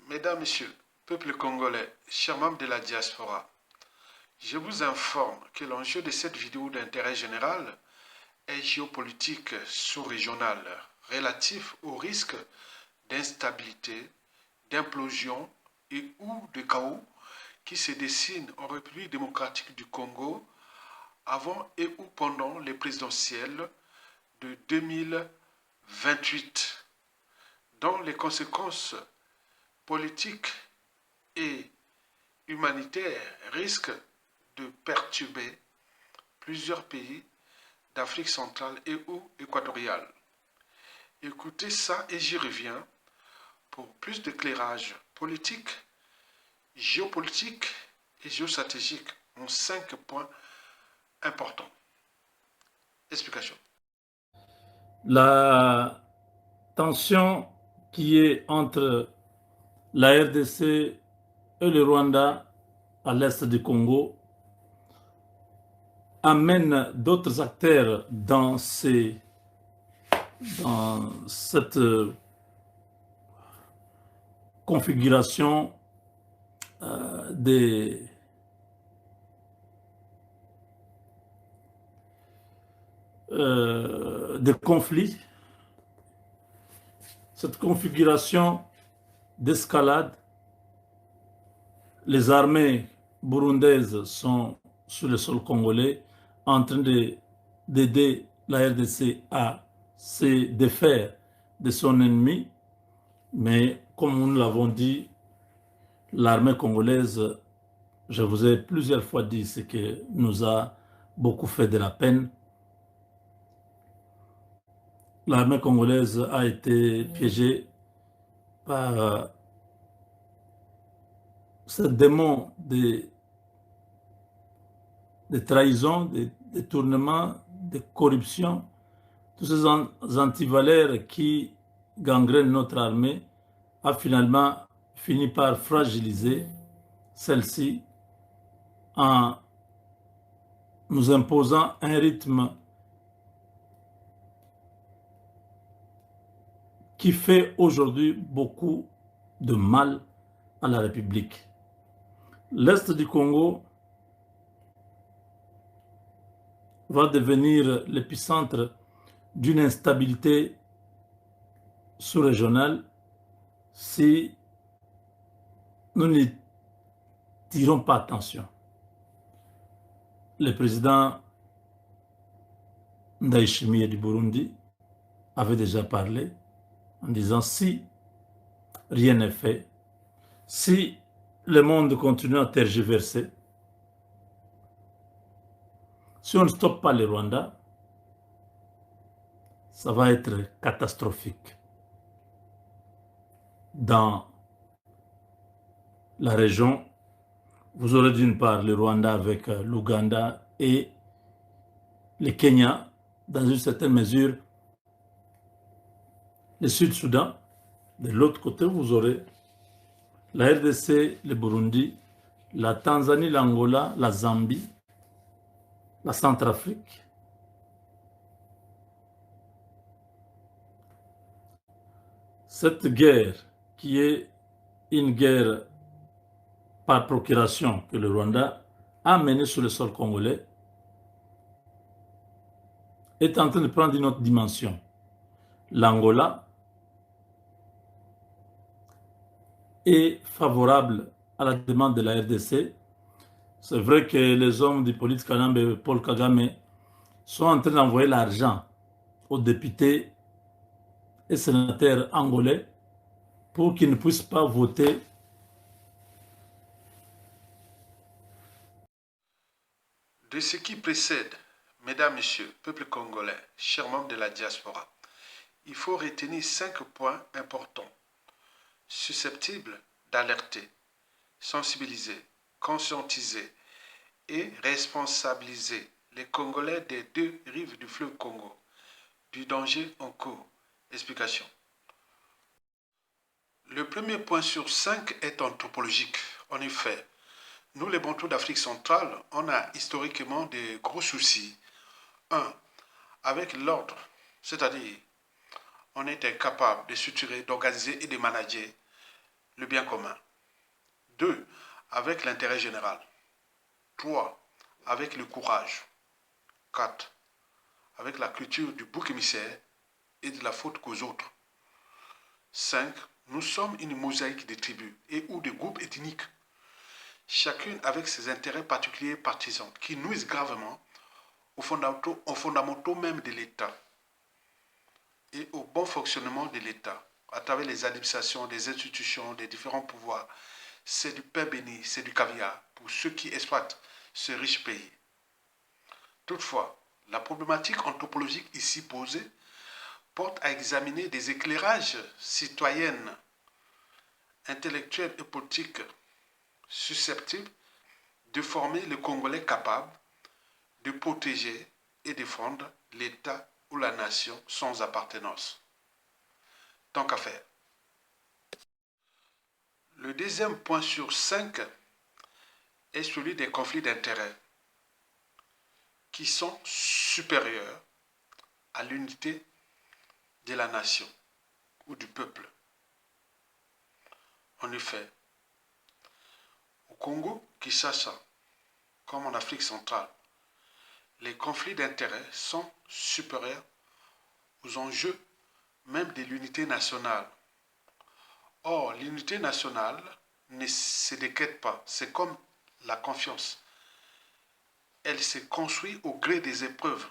Mesdames, Messieurs, peuple congolais, chers membres de la diaspora, je vous informe que l'enjeu de cette vidéo d'intérêt général est géopolitique sous-régional relatif au risque d'instabilité, d'implosion et ou de chaos qui se dessine en République démocratique du Congo avant et ou pendant les présidentielles de 2028, dont les conséquences politiques et humanitaires risquent de perturber plusieurs pays d'Afrique centrale et ou équatoriale. Écoutez ça et j'y reviens pour plus d'éclairage politique, géopolitique et géostratégique en 5 points importants. Explication. La tension qui est entre la RDC et le Rwanda à l'est du Congo amène d'autres acteurs dans cette configuration des conflits, cette configuration d'escalade. Les armées burundaises sont sur le sol congolais en train d'aider la RDC à se défaire de son ennemi. Mais comme nous l'avons dit, l'armée congolaise, je vous ai plusieurs fois dit ce que nous a beaucoup fait de la peine. L'armée congolaise a été piégée par ce démon de trahison, de détournement, de corruption, tous ces antivaleurs qui gangrènent notre armée, a finalement fini par fragiliser celle-ci en nous imposant un rythme qui fait aujourd'hui beaucoup de mal à la République. L'Est du Congo va devenir l'épicentre d'une instabilité sous-régionale si nous n'y tirons pas attention. Le président Ndayishimiye du Burundi avait déjà parlé en disant si rien n'est fait, si le monde continue à tergiverser, si on ne stoppe pas le Rwanda, ça va être catastrophique. Dans la région, vous aurez d'une part le Rwanda avec l'Ouganda et le Kenya, dans une certaine mesure, le Sud-Soudan. De l'autre côté, vous aurez la RDC, le Burundi, la Tanzanie, l'Angola, la Zambie, la Centrafrique. Cette guerre, qui est une guerre par procuration que le Rwanda a menée sur le sol congolais, est en train de prendre une autre dimension. L'Angola est favorable à la demande de la RDC. C'est vrai que les hommes du politique Kanambe, Paul Kagame, sont en train d'envoyer l'argent aux députés et sénateurs angolais pour qu'ils ne puissent pas voter. De ce qui précède, mesdames, messieurs, peuple congolais, chers membres de la diaspora, il faut retenir 5 points importants, susceptibles d'alerter, sensibiliser, conscientiser et responsabiliser les Congolais des deux rives du fleuve Congo du danger en cours. Explication. Le premier point sur 5 est anthropologique. En effet, nous les Bantous d'Afrique centrale, on a historiquement des gros soucis. 1. Avec l'ordre, c'est-à-dire on est incapable de structurer, d'organiser et de manager le bien commun. 2. Avec l'intérêt général. 3. Avec le courage. 4. Avec la culture du bouc émissaire et de la faute qu'aux autres. 5. Nous sommes une mosaïque de tribus et ou de groupes ethniques, chacune avec ses intérêts particuliers et partisans, qui nuisent gravement aux fondamentaux même de l'État et au bon fonctionnement de l'État, à travers les administrations, des institutions, des différents pouvoirs. C'est du pain béni, c'est du caviar pour ceux qui exploitent ce riche pays. Toutefois, la problématique anthropologique ici posée porte à examiner des éclairages citoyennes, intellectuels et politiques susceptibles de former le Congolais capable de protéger et défendre l'État ou la nation sans appartenance. Tant qu'à faire. Le deuxième point sur 5 est celui des conflits d'intérêts qui sont supérieurs à l'unité de la nation ou du peuple. En effet, au Congo, Kinshasa, comme en Afrique centrale, les conflits d'intérêts sont supérieurs aux enjeux même de l'unité nationale. Or, l'unité nationale ne se décrète pas, c'est comme la confiance. Elle se construit au gré des épreuves.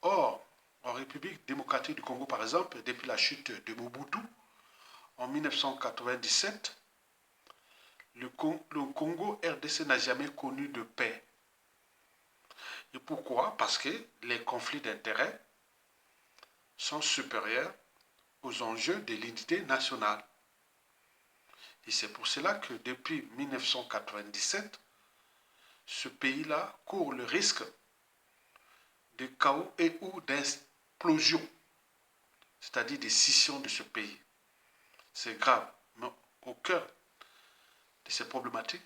Or, en République démocratique du Congo, par exemple, depuis la chute de Mobutu, en 1997, le Congo RDC n'a jamais connu de paix. Et pourquoi? Parce que les conflits d'intérêts sont supérieurs aux enjeux de l'unité nationale. Et c'est pour cela que depuis 1997, ce pays-là court le risque de chaos et ou d'explosion, c'est-à-dire de scission de ce pays. C'est grave, mais au cœur de ces problématiques,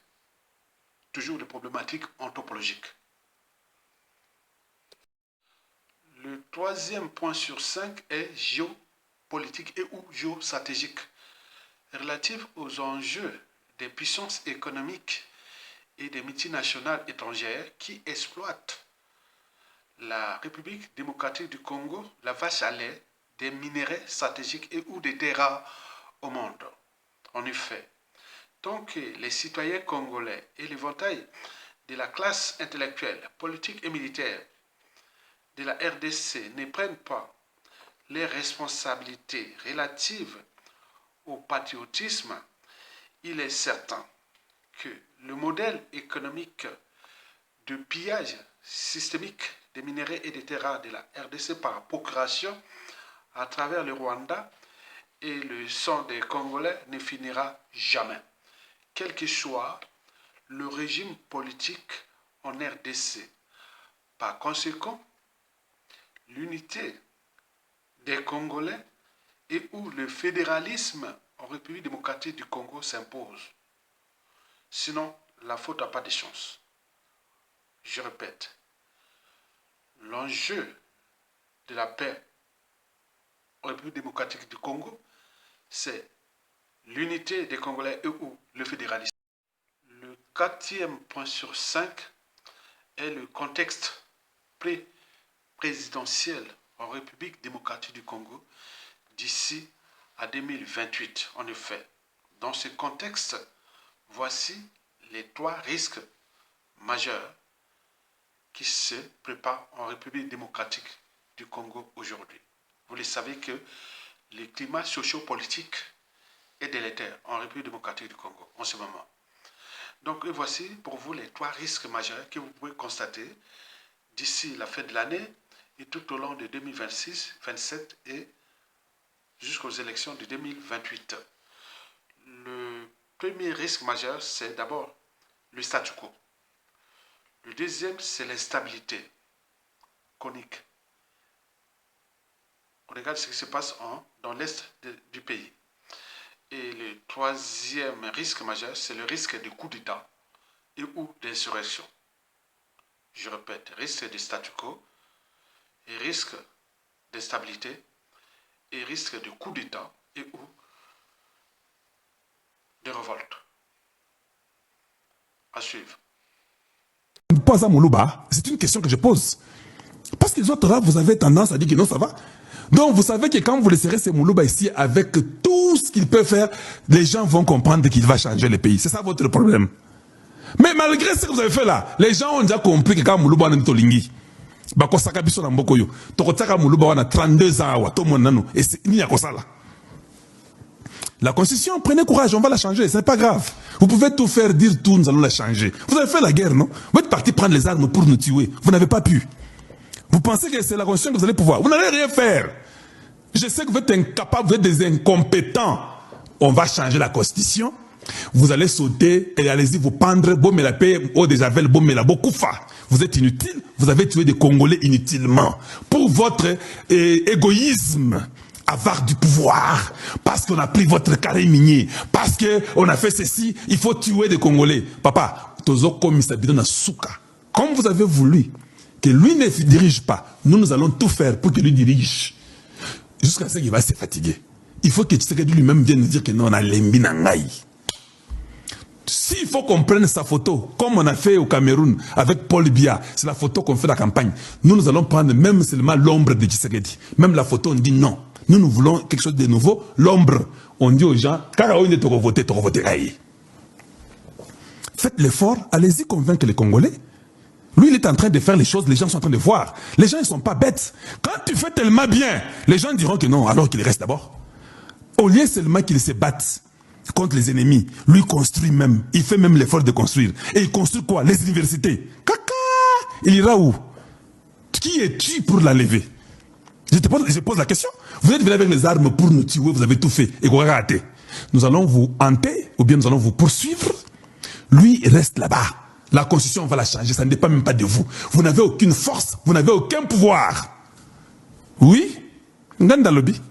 toujours des problématiques anthropologiques. Le troisième point sur 5 est géopolitique et ou géostratégique, relatif aux enjeux des puissances économiques et des multinationales étrangères qui exploitent la République démocratique du Congo, la vache à lait des minéraux stratégiques et ou des terres rares au monde. En effet, tant que les citoyens congolais et l'éventail de la classe intellectuelle, politique et militaire de la RDC ne prennent pas les responsabilités relatives au patriotisme, il est certain que le modèle économique de pillage systémique des minéraux et des terres rares de la RDC par procuration à travers le Rwanda et le sang des Congolais ne finira jamais, quel que soit le régime politique en RDC. Par conséquent, l'unité des Congolais et où le fédéralisme en République démocratique du Congo s'impose. Sinon, la faute n'a pas de chance. Je répète, l'enjeu de la paix en République démocratique du Congo, c'est l'unité des Congolais et ou le fédéralisme. Le quatrième point sur 5 est le contexte présidentiel en République démocratique du Congo d'ici à 2028. En effet, dans ce contexte, voici les 3 risques majeurs qui se préparent en République démocratique du Congo aujourd'hui. Vous le savez que le climat socio-politique est délétère en République démocratique du Congo en ce moment. Donc voici pour vous les 3 risques majeurs que vous pouvez constater d'ici la fin de l'année et tout au long de 2026, 2027 et jusqu'aux élections de 2028. Le premier risque majeur, c'est d'abord le statu quo. Le deuxième, c'est l'instabilité chronique. On regarde ce qui se passe dans l'est du pays. Et le troisième risque majeur, c'est le risque de coup d'État et ou d'insurrection. Je répète, risque de statu quo, et risque d'instabilité et risque de coup d'État et ou révolte. À suivre. Pas à Moulouba, c'est une question que je pose. Parce que les autres là, vous avez tendance à dire que non, ça va. Donc vous savez que quand vous laisserez ces Moulouba ici, avec tout ce qu'il peut faire, les gens vont comprendre qu'il va changer le pays. C'est ça votre problème. Mais malgré ce que vous avez fait là, les gens ont déjà compris que quand Moulouba n'est pas lingui, bakosaka biso na mboko yo, tokotaka Moulouba wana 32 ans wa to monano et c'est ni ya kosala. La constitution, prenez courage, on va la changer, c'est pas grave. Vous pouvez tout faire, dire tout, nous allons la changer. Vous avez fait la guerre, non? Vous êtes parti prendre les armes pour nous tuer. Vous n'avez pas pu. Vous pensez que c'est la constitution que vous allez pouvoir. Vous n'allez rien faire. Je sais que vous êtes incapables, vous êtes des incompétents. On va changer la constitution. Vous allez sauter et allez-y vous pendre, bon mais la paix, oh déjà bon mais la bokoufa. Vous êtes inutile, vous avez tué des Congolais inutilement. Pour votre égoïsme, avoir du pouvoir, parce qu'on a pris votre carré minier, parce qu'on a fait ceci, il faut tuer des Congolais. Papa, tozo comme na souka. Comme vous avez voulu que lui ne dirige pas, nous allons tout faire pour que lui dirige. Jusqu'à ce qu'il va se fatiguer. Il faut que Tshisekedi lui-même vienne nous dire que non, on a l'embi nangai. S'il faut qu'on prenne sa photo, comme on a fait au Cameroun avec Paul Biya, c'est la photo qu'on fait la campagne. Nous allons prendre même seulement l'ombre de Tshisekedi. Même la photo, on dit non. Nous voulons quelque chose de nouveau. L'ombre, on dit aux gens, faites l'effort, allez-y convaincre les Congolais. Lui, il est en train de faire les choses, les gens sont en train de voir. Les gens, ils ne sont pas bêtes. Quand tu fais tellement bien, les gens diront que non, alors qu'il reste d'abord. Au lieu seulement qu'ils se battent contre les ennemis, lui construit même, il fait même l'effort de construire. Et il construit quoi? Les universités. Caca! Il ira où? Qui es-tu pour la lever? Je pose la question. Vous êtes venu avec les armes pour nous tuer, vous avez tout fait. Et vous ratez. Nous allons vous hanter, ou bien nous allons vous poursuivre. Lui, il reste là-bas. La constitution, on va la changer, ça ne dépend même pas de vous. Vous n'avez aucune force, vous n'avez aucun pouvoir. Oui? Nganda lobby.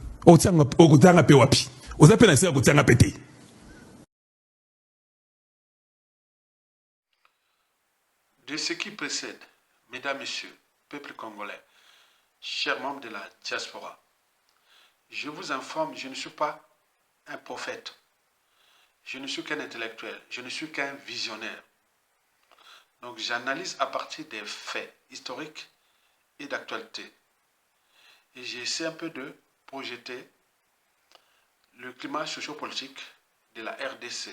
De ce qui précède, mesdames, messieurs, peuple congolais, chers membres de la diaspora, je vous informe, je ne suis pas un prophète. Je ne suis qu'un intellectuel, je ne suis qu'un visionnaire. Donc j'analyse à partir des faits historiques et d'actualité. Et j'essaie un peu de projeter le climat sociopolitique de la RDC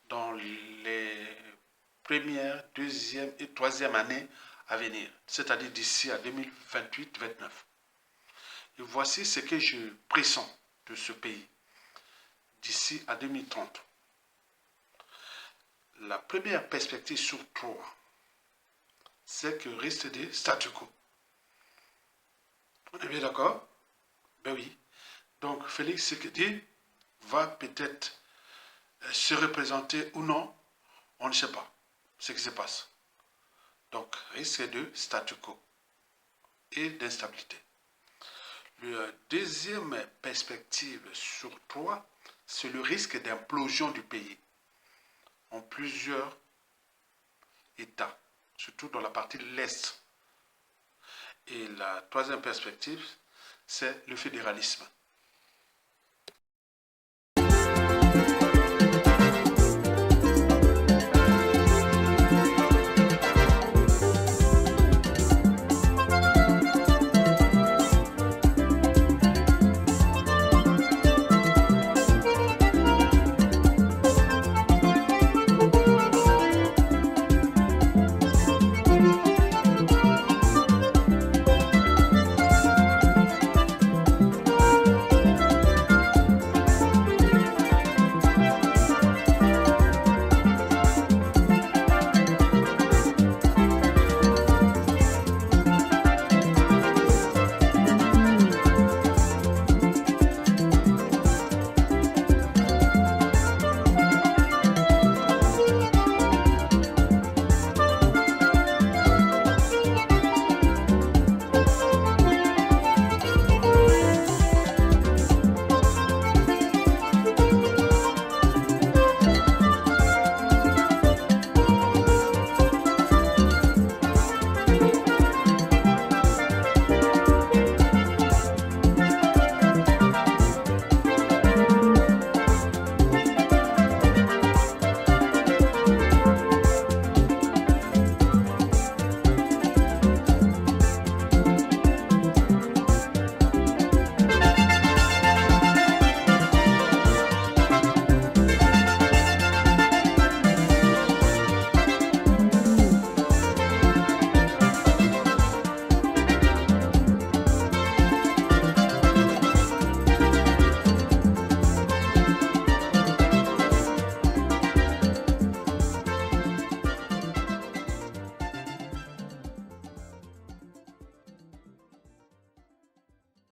dans les premières, deuxième et troisième années à venir, c'est-à-dire d'ici à 2028-29. Et voici ce que je pressens de ce pays d'ici à 2030. La première perspective surtout, c'est que risque de statu quo. On est bien d'accord? Ben oui. Donc Félix Tshisekedi va peut-être se représenter ou non, on ne sait pas ce qui se passe. Donc risque de statu quo et d'instabilité. La deuxième perspective sur trois, c'est le risque d'implosion du pays en plusieurs États, surtout dans la partie de l'Est. Et la troisième perspective, c'est le fédéralisme.